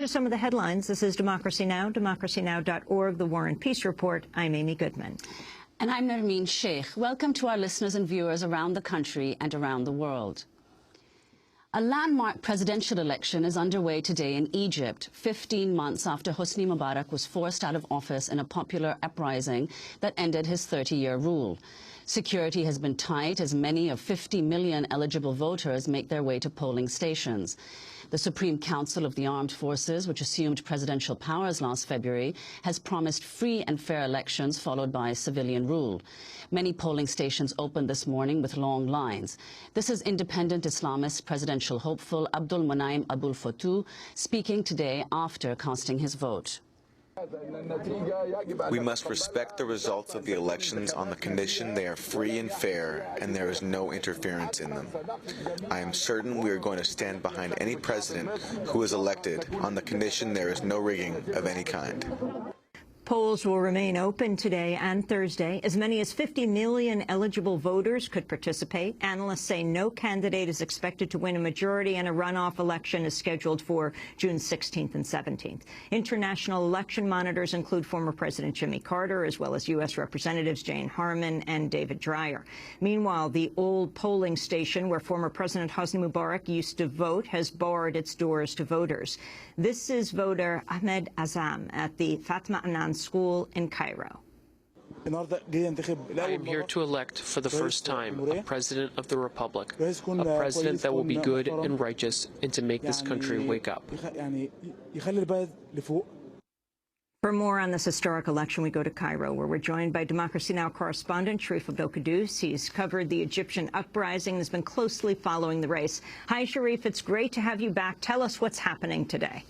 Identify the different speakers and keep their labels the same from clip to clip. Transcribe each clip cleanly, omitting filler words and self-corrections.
Speaker 1: to some of the headlines. This is Democracy Now!, democracynow.org, The War and Peace Report. I'm Amy Goodman.
Speaker 2: And I'm Nermeen Sheikh. Welcome to our listeners and viewers around the country and around the world. A landmark presidential election is underway today in Egypt, 15 months after Hosni Mubarak was forced out of office in a popular uprising that ended his 30-year rule. Security has been tight as many of 50 million eligible voters make their way to polling stations. The Supreme Council of the Armed Forces, which assumed presidential powers last February, has promised free and fair elections followed by civilian rule. Many polling stations opened this morning with long lines. This is independent Islamist presidential hopeful Abdul Munaim Abul Kouddous speaking today after casting his vote.
Speaker 3: We must respect the results of the elections on the condition they are free and fair and there is no interference in them. I am certain we are going to stand behind any president who is elected on the condition there is no rigging of any kind.
Speaker 1: Polls will remain open today and Thursday. As many as 50 million eligible voters could participate. Analysts say no candidate is expected to win a majority, and a runoff election is scheduled for June 16th and 17th. International election monitors include former President Jimmy Carter, as well as U.S. Representatives Jane Harman and David Dreyer. Meanwhile, the old polling station where former President Hosni Mubarak used to vote has barred its doors to voters. This is voter Ahmed Azam at the Fatma Anan School in Cairo.
Speaker 4: I am here to elect for the first time a president of the Republic, a president that will be good and righteous and to make this country wake up.
Speaker 1: For more on this historic election, we go to Cairo, where we're joined by Democracy Now! Correspondent Sharif Abdel Kouddous. He's covered the Egyptian uprising and has been closely following the race. Hi, Sharif. It's great to have you back. Tell us what's happening today.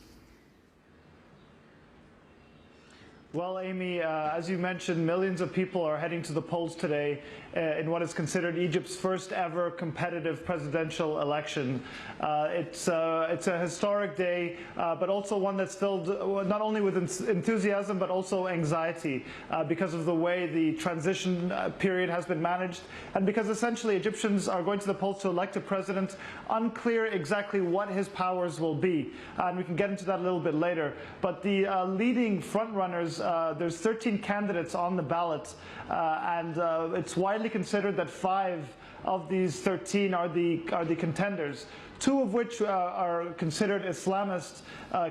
Speaker 5: Well, Amy, as you mentioned, millions of people are heading to the polls today in what is considered Egypt's first ever competitive presidential election. It's a historic day, but also one that's filled not only with enthusiasm but also anxiety because of the way the transition period has been managed, and because essentially Egyptians are going to the polls to elect a president unclear exactly what his powers will be. And we can get into that a little bit later. But the leading frontrunners, there's 13 candidates on the ballot, and it's widely considered that 5 of these 13 are the contenders, 2 of which are considered Islamist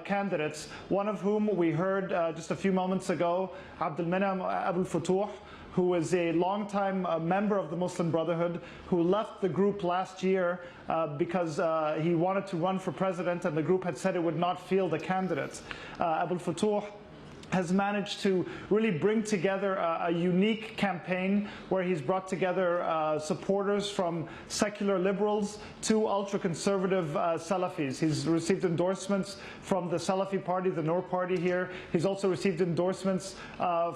Speaker 5: candidates, one of whom we heard just a few moments ago, Abdul Munaim Abul Kouddous, who is a longtime member of the Muslim Brotherhood, who left the group last year because he wanted to run for president, and the group had said it would not field a candidate. Abul Kouddous has managed to really bring together a unique campaign where he's brought together supporters from secular liberals to ultra-conservative Salafis. He's received endorsements from the Salafi party, the Noor party here. He's also received endorsements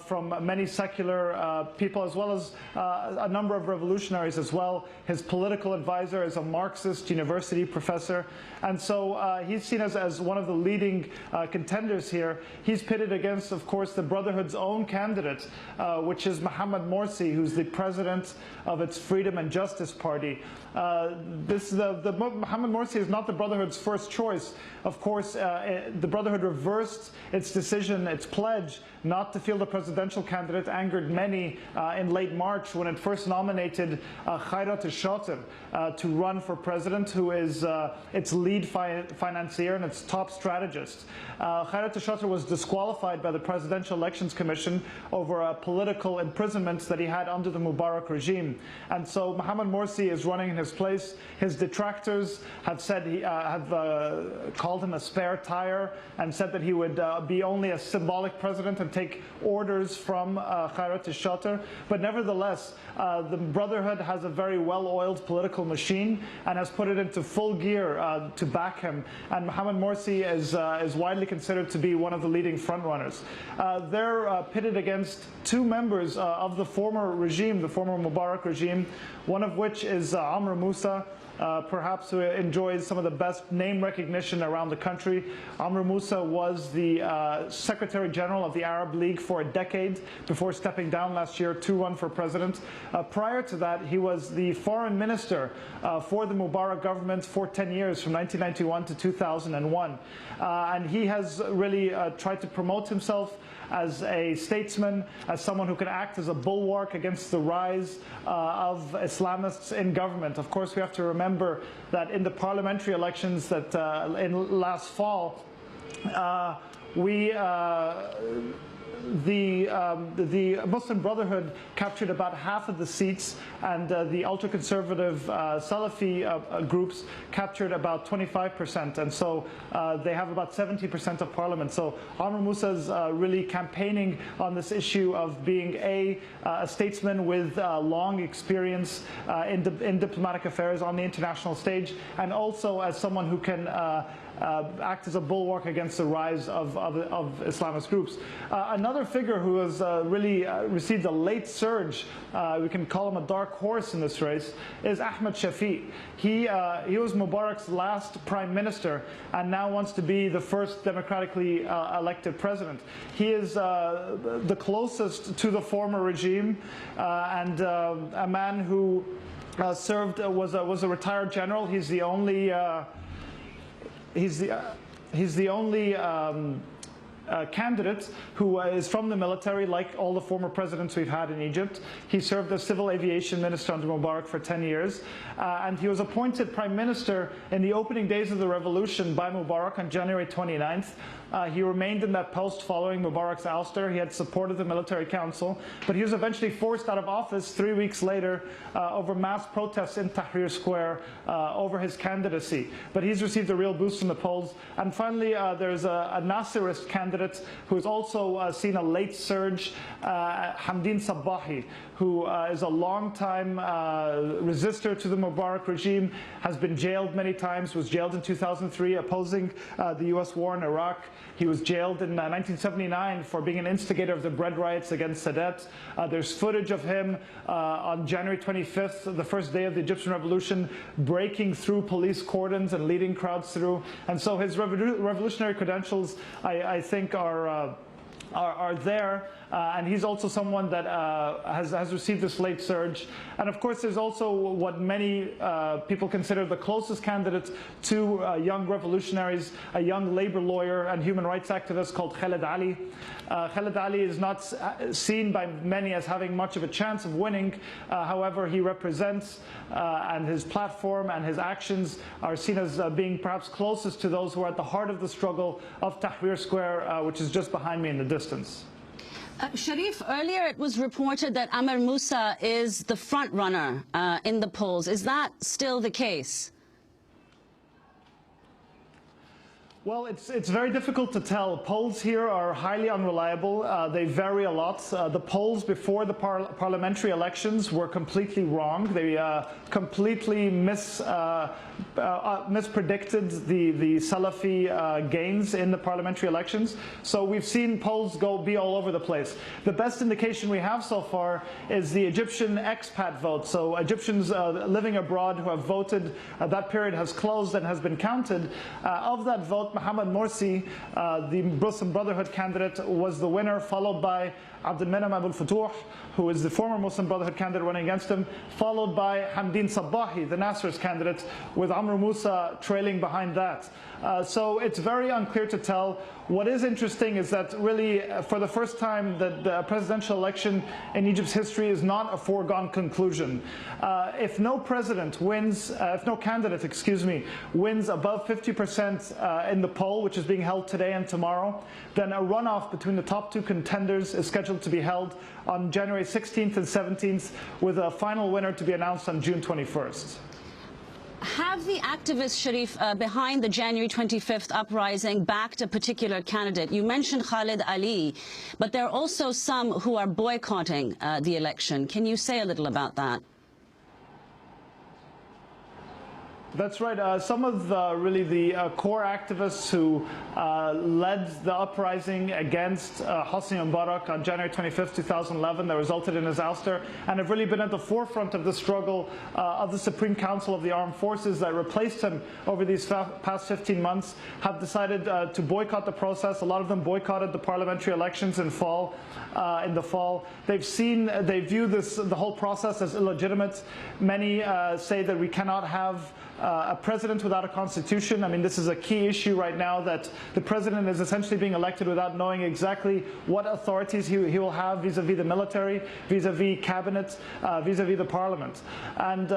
Speaker 5: from many secular people, as well as a number of revolutionaries as well. His political advisor is a Marxist university professor. And so he's seen as one of the leading contenders here. He's pitted against, of course, the Brotherhood's own candidate, which is Mohammed Morsi, who's the president of its Freedom and Justice Party. Mohammed Morsi is not the Brotherhood's first choice. Of course, the Brotherhood reversed its decision, its pledge not to field a presidential candidate, angered many in late March when it first nominated Khairat al-Shater to run for president, who is its lead financier and its top strategist. Khairat al-Shater was disqualified by the Presidential Elections Commission over a political imprisonment that he had under the Mubarak regime. And so Mohammed Morsi is running in his place. His detractors have said called him a spare tire and said that he would be only a symbolic president and take orders from Khairat al-Shater. But nevertheless, the Brotherhood has a very well-oiled political machine and has put it into full gear to back him. And Mohammed Morsi is widely considered to be one of the leading frontrunners. They're pitted against 2 members of the former regime, the former Mubarak regime, one of which is Amr Moussa, perhaps who enjoys some of the best name recognition around the country. Amr Moussa was the Secretary General of the Arab League for a decade before stepping down last year to run for president. Prior to that, he was the foreign minister for the Mubarak government for 10 years, from 1991 to 2001. And he has really tried to promote himself as a statesman, as someone who can act as a bulwark against the rise of Islamists in government. Of course, we have to remember that in the parliamentary elections that in last fall, the Muslim Brotherhood captured about half of the seats, and the ultra-conservative Salafi groups captured about 25%, and so they have about 70% of parliament. So Amr Moussa is really campaigning on this issue of being a statesman with long experience in diplomatic affairs on the international stage, and also as someone who can act as a bulwark against the rise of Islamist groups. Another figure who has really received a late surge, we can call him a dark horse in this race, is Ahmed Shafiq. He was Mubarak's last prime minister and now wants to be the first democratically elected president. He is the closest to the former regime and a man who served was a retired general. He's the only candidate who is from the military, like all the former presidents we've had in Egypt. He served as civil aviation minister under Mubarak for 10 years. And he was appointed prime minister in the opening days of the revolution by Mubarak on January 29th. He remained in that post following Mubarak's ouster. He had supported the military council, but he was eventually forced out of office 3 weeks later over mass protests in Tahrir Square over his candidacy. But he's received a real boost in the polls. And finally, there's a Nasserist candidate who has also seen a late surge, Hamdin Sabbahi, who is a long-time resistor to the Mubarak regime, has been jailed many times, was jailed in 2003 opposing the US war in Iraq. He was jailed in 1979 for being an instigator of the bread riots against Sadat. There's footage of him on January 25th, the first day of the Egyptian Revolution, breaking through police cordons and leading crowds through. And so his revolutionary credentials, I think, are there. And he's also someone that has received this late surge. And of course, there's also what many people consider the closest candidate to young revolutionaries, a young labor lawyer and human rights activist called Khaled Ali. Khaled Ali is not seen by many as having much of a chance of winning. However, he represents and his platform and his actions are seen as being perhaps closest to those who are at the heart of the struggle of Tahrir Square, which is just behind me in the distance.
Speaker 2: Sharif, earlier it was reported that Amr Moussa is the front runner in the polls. Is that still the case?
Speaker 5: Well, it's very difficult to tell. Polls here are highly unreliable. They vary a lot. The polls before the parliamentary elections were completely wrong. They completely mispredicted the Salafi gains in the parliamentary elections. So we've seen polls be all over the place. The best indication we have so far is the Egyptian expat vote. So Egyptians living abroad who have voted, that period has closed and has been counted. Of that vote, Mohammed Morsi, the Muslim Brotherhood candidate, was the winner, followed by Abdelmenam Abul Futuh, who is the former Muslim Brotherhood candidate running against him, followed by Hamdin Sabbahi, the Nasserist candidate, with Amr Moussa trailing behind that. So it's very unclear to tell. What is interesting is that really, for the first time, the presidential election in Egypt's history is not a foregone conclusion. If no president wins, if no candidate, wins above 50% in the poll, which is being held today and tomorrow, then a runoff between the top two contenders is scheduled to be held on January 16th and 17th, with a final winner to be announced on June 21st.
Speaker 2: Have the activists, Sharif, behind the January 25th uprising backed a particular candidate? You mentioned Khaled Ali, but there are also some who are boycotting the election. Can you say a little about that?
Speaker 5: That's right. Some of really the core activists who led the uprising against Hosni Mubarak on January 25th, 2011 that resulted in his ouster, and have really been at the forefront of the struggle of the Supreme Council of the Armed Forces that replaced him over these past 15 months, have decided to boycott the process. A lot of them boycotted the parliamentary elections in the fall. They view the whole process as illegitimate. Many say that we cannot have a president without a constitution. I mean, this is a key issue right now, that the president is essentially being elected without knowing exactly what authorities he will have vis-a-vis the military, vis-a-vis cabinet, vis-a-vis the parliament. And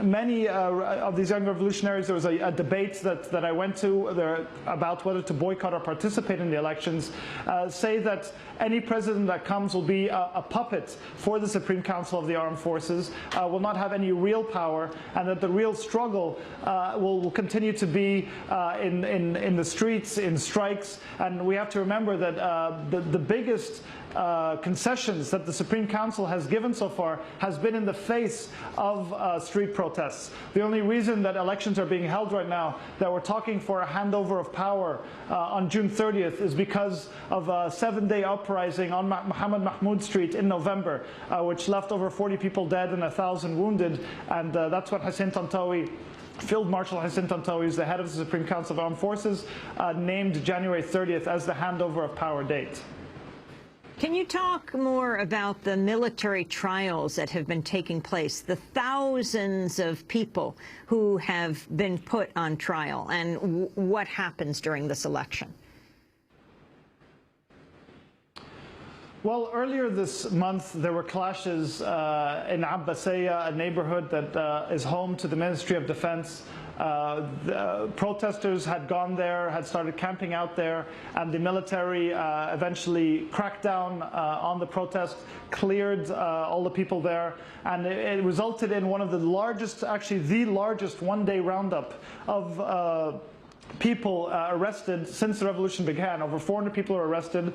Speaker 5: many of these young revolutionaries, there was a debate that I went to there about whether to boycott or participate in the elections, say that any president that comes will be a puppet for the Supreme Council of the Armed Forces, will not have any real power, and that the real struggle will continue to be in the streets, in strikes. And we have to remember that the biggest concessions that the Supreme Council has given so far has been in the face of street protests. The only reason that elections are being held right now, that we're talking for a handover of power on June 30th, is because of a 7-day uprising on Mohammed Mahmoud Street in November, which left over 40 people dead and 1,000 wounded. And that's what Hussein Tantawi, Field Marshal Hussein Tantawi, who's the head of the Supreme Council of Armed Forces, named January 30th as the handover of power date.
Speaker 1: Can you talk more about the military trials that have been taking place, the thousands of people who have been put on trial, and what happens during this election?
Speaker 5: Well, earlier this month, there were clashes in Abbasiyah, a neighborhood that is home to the Ministry of Defense. The protesters had gone there, had started camping out there, and the military eventually cracked down on the protest, cleared all the people there, and it resulted in one of the largest, actually the largest one-day roundup of people arrested since the revolution began. Over 400 people were arrested.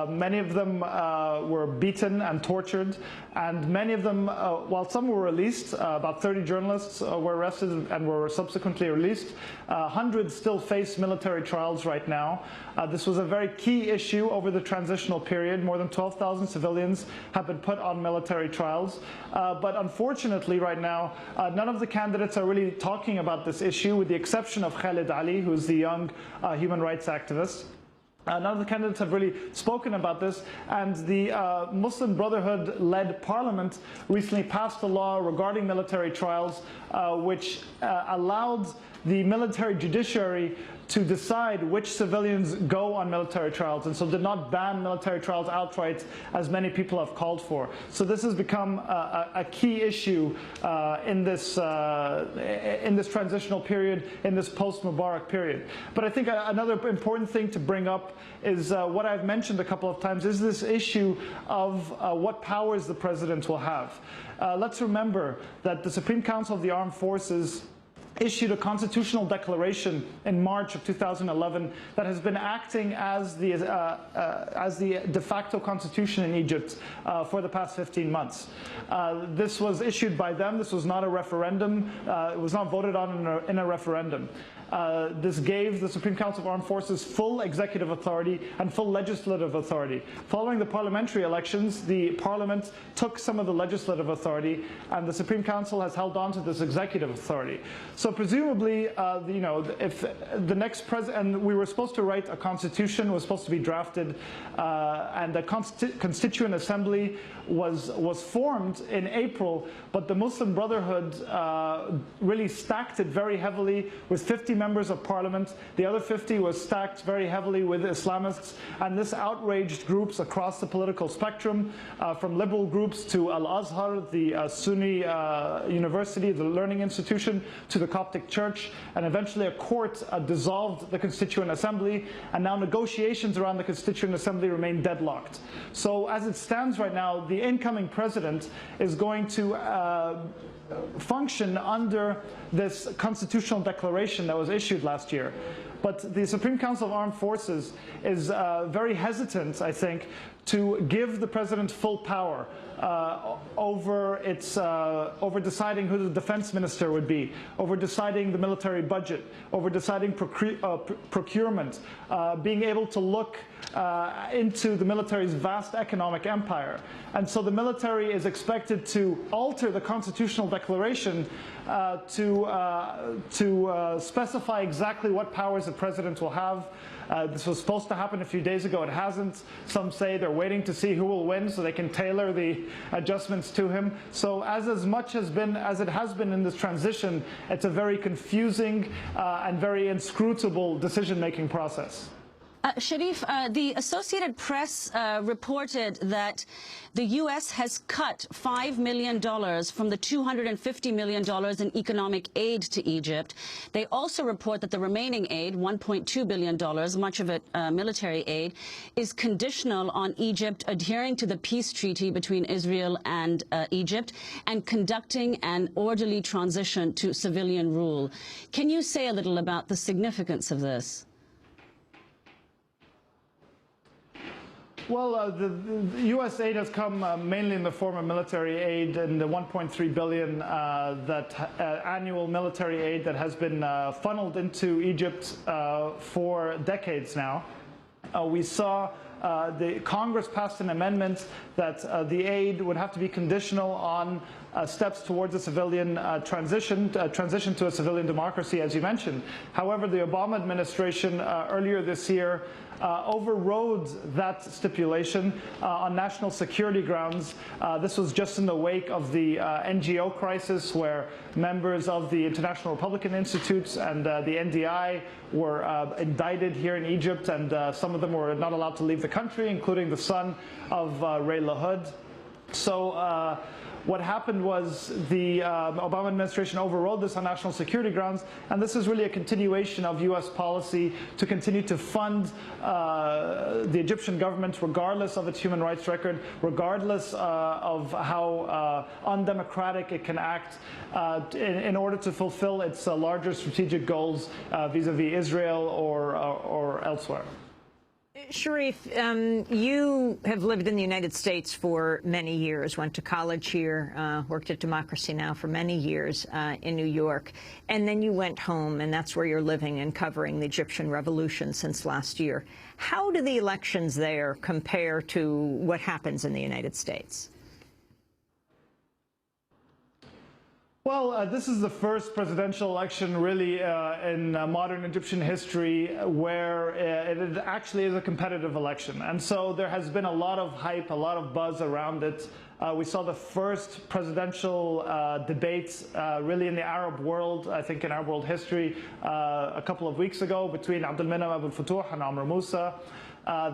Speaker 5: Many of them were beaten and tortured, and many of them, while some were released, about 30 journalists were arrested and were subsequently released. Hundreds still face military trials right now. This was a very key issue over the transitional period. More than 12,000 civilians have been put on military trials. But unfortunately right now, none of the candidates are really talking about this issue, with the exception of Khalid Ali, who's the young human rights activist. None of the candidates have really spoken about this, and the Muslim Brotherhood-led parliament recently passed a law regarding military trials, which allowed the military judiciary to decide which civilians go on military trials, and so did not ban military trials outright, as many people have called for. So this has become a key issue in this transitional period, in this post-Mubarak period. But I think another important thing to bring up is what I've mentioned a couple of times, is this issue of what powers the president will have. Let's remember that the Supreme Council of the Armed Forces issued a constitutional declaration in March of 2011 that has been acting as the de facto constitution in Egypt for the past 15 months. This was issued by them. This was not a referendum. It was not voted on in a referendum. This gave the Supreme Council of Armed Forces full executive authority and full legislative authority. Following the parliamentary elections, the parliament took some of the legislative authority, and the Supreme Council has held on to this executive authority. So presumably, if the next president, and we were supposed to write a constitution, was supposed to be drafted, and a constituent assembly was formed in April, but the Muslim Brotherhood really stacked it very heavily with 50 members of parliament. The other 50 was stacked very heavily with Islamists, and this outraged groups across the political spectrum, from liberal groups to Al-Azhar, the Sunni university, the learning institution, to the Coptic Church, and eventually a court dissolved the Constituent Assembly, and now negotiations around the Constituent Assembly remain deadlocked. So as it stands right now, the incoming president is going to function under this constitutional declaration that was issued last year. But the Supreme Council of Armed Forces is very hesitant, I think, to give the president full power over deciding who the defense minister would be, over deciding the military budget, over deciding procurement, being able to look into the military's vast economic empire. And so the military is expected to alter the constitutional declaration to specify exactly what powers the president will have. This was supposed to happen a few days ago. It hasn't. Some say they're waiting to see who will win so they can tailor the adjustments to him. So as much as it has been in this transition, it's a very confusing and very inscrutable decision-making process.
Speaker 2: Sharif, the Associated Press reported that the U.S. has cut $5 million from the $250 million in economic aid to Egypt. They also report that the remaining aid, $1.2 billion, much of it military aid, is conditional on Egypt adhering to the peace treaty between Israel and Egypt and conducting an orderly transition to civilian rule. Can you say a little about the significance of this?
Speaker 5: Well, the U.S. aid has come mainly in the form of military aid and the $1.3 billion annual military aid that has been funneled into Egypt for decades now. We saw the Congress passed an amendment that the aid would have to be conditional on steps towards a civilian transition to a civilian democracy, as you mentioned. However, the Obama administration earlier this year overrode that stipulation on national security grounds. This was just in the wake of the NGO crisis, where members of the International Republican Institutes and the NDI were indicted here in Egypt, and some of them were not allowed to leave the country, including the son of Ray LaHood. So what happened was the Obama administration overrode this on national security grounds, and this is really a continuation of U.S. policy to continue to fund the Egyptian government, regardless of its human rights record, regardless of how undemocratic it can act, in order to fulfill its larger strategic goals vis-a-vis Israel or elsewhere.
Speaker 1: Sharif, you have lived in the United States for many years, went to college here, worked at Democracy Now! For many years in New York, and then you went home, and that's where you're living and covering the Egyptian revolution since last year. How do the elections there compare to what happens in the United States?
Speaker 5: Well, this is the first presidential election really in modern Egyptian history where it actually is a competitive election. And so there has been a lot of hype, a lot of buzz around it. We saw the first presidential debates really in the Arab world, I think in Arab world history, a couple of weeks ago between Abdelmenem Abdel Fattah and Amr Moussa.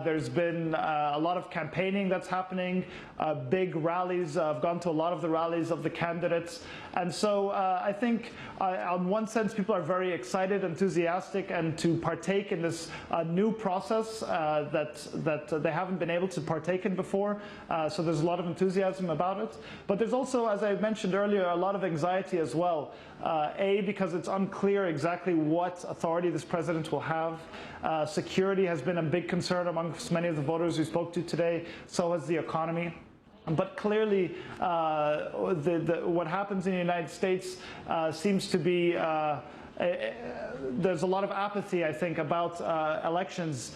Speaker 5: There's been a lot of campaigning that's happening, big rallies. I've gone to a lot of the rallies of the candidates. And so I think on one sense people are very excited, enthusiastic, and to partake in this new process that they haven't been able to partake in before. So there's a lot of enthusiasm about it. But there's also, as I mentioned earlier, a lot of anxiety as well. Because it's unclear exactly what authority this president will have. Security has been a big concern amongst many of the voters we spoke to today. So has the economy. But clearly, what happens in the United States seems to be there's a lot of apathy, I think, about elections.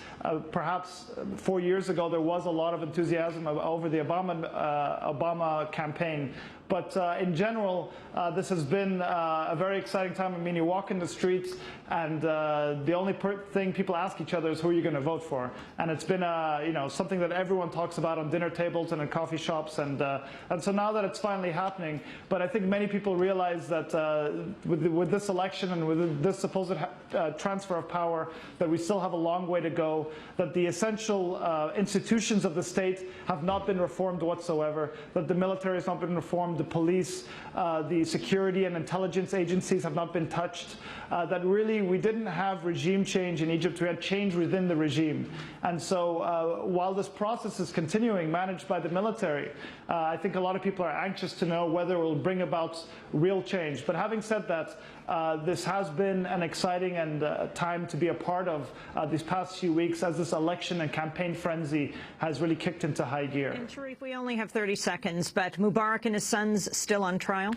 Speaker 5: Perhaps 4 years ago, there was a lot of enthusiasm over the Obama campaign. But in general, this has been a very exciting time. I mean, you walk in the streets, and the only thing people ask each other is, who are you going to vote for? And it's been something that everyone talks about on dinner tables and in coffee shops. And so now that it's finally happening, but I think many people realize that with this election and with this supposed transfer of power, that we still have a long way to go, that the essential institutions of the state have not been reformed whatsoever, that the military has not been reformed, the police, the security and intelligence agencies have not been touched, that really we didn't have regime change in Egypt, we had change within the regime. And so while this process is continuing, managed by the military, I think a lot of people are anxious to know whether it will bring about real change. But having said that, this has been an exciting and time to be a part of these past few weeks as this election and campaign frenzy has really kicked into high gear.
Speaker 1: And Sharif, we only have 30 seconds, but Mubarak and his sons still on trial?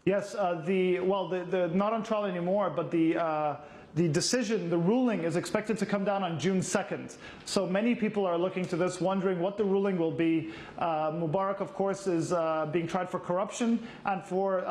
Speaker 5: Yes, they're not on trial anymore, but the decision, the ruling, is expected to come down on June 2nd. So many people are looking to this, wondering what the ruling will be. Mubarak, of course, is being tried for corruption and for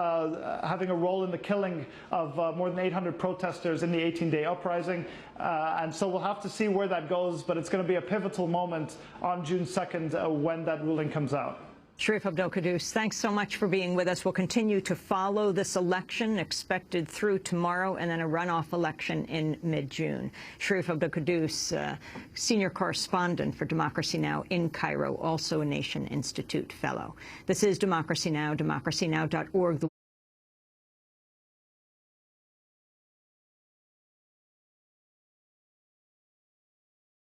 Speaker 5: having a role in the killing of more than 800 protesters in the 18-day uprising. And so we'll have to see where that goes, but it's going to be a pivotal moment on June 2nd when that ruling comes out.
Speaker 1: Sharif Abdel Kouddous, thanks so much for being with us. We'll continue to follow this election, expected through tomorrow, and then a runoff election in mid-June. Sharif Abdel Kouddous, senior correspondent for Democracy Now! In Cairo, also a Nation Institute fellow. This is Democracy Now!, democracynow.org.